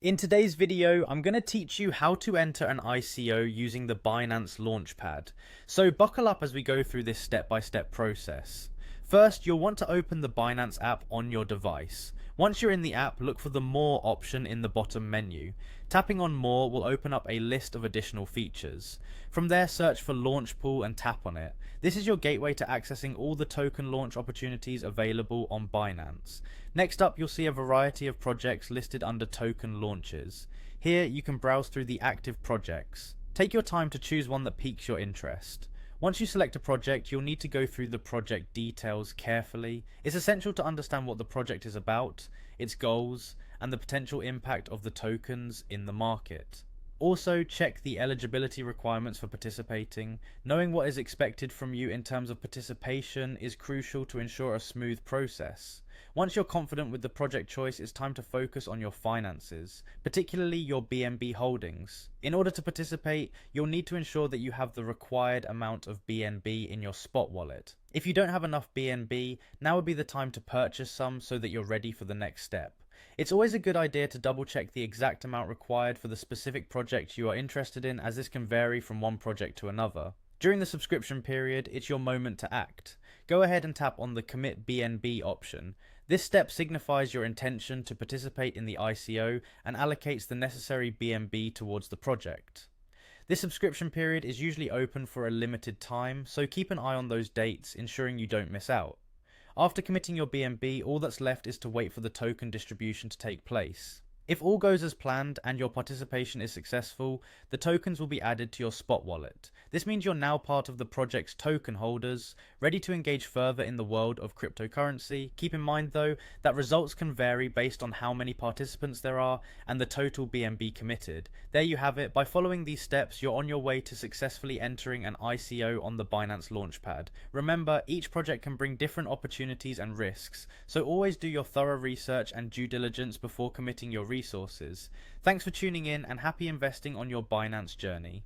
In today's video, I'm going to teach you how to enter an ICO using the Binance Launchpad. So buckle up as we go through this step-by-step process. First, you'll want to open the Binance app on your device. Once you're in the app, look for the More option in the bottom menu. Tapping on More will open up a list of additional features. From there, search for Launch Pool and tap on it. This is your gateway to accessing all the token launch opportunities available on Binance. Next up, you'll see a variety of projects listed under token launches. Here, you can browse through the active projects. Take your time to choose one that piques your interest. Once you select a project, you'll need to go through the project details carefully. It's essential to understand what the project is about, its goals, and the potential impact of the tokens in the market. Also, check the eligibility requirements for participating. Knowing what is expected from you in terms of participation is crucial to ensure a smooth process. Once you're confident with the project choice, it's time to focus on your finances, particularly your BNB holdings. In order to participate, you'll need to ensure that you have the required amount of BNB in your spot wallet. If you don't have enough BNB, now would be the time to purchase some so that you're ready for the next step. It's always a good idea to double check the exact amount required for the specific project you are interested in, as this can vary from one project to another. During the subscription period, it's your moment to act. Go ahead and tap on the Commit BNB option. This step signifies your intention to participate in the ICO and allocates the necessary BNB towards the project. This subscription period is usually open for a limited time, so keep an eye on those dates, ensuring you don't miss out. After committing your BNB, all that's left is to wait for the token distribution to take place. If all goes as planned and your participation is successful, the tokens will be added to your spot wallet. This means you're now part of the project's token holders, ready to engage further in the world of cryptocurrency. Keep in mind though, that results can vary based on how many participants there are and the total BNB committed. There you have it. By following these steps, you're on your way to successfully entering an ICO on the Binance Launchpad. Remember, each project can bring different opportunities and risks, so always do your thorough research and due diligence before committing your resources. Thanks for tuning in and happy investing on your Binance journey.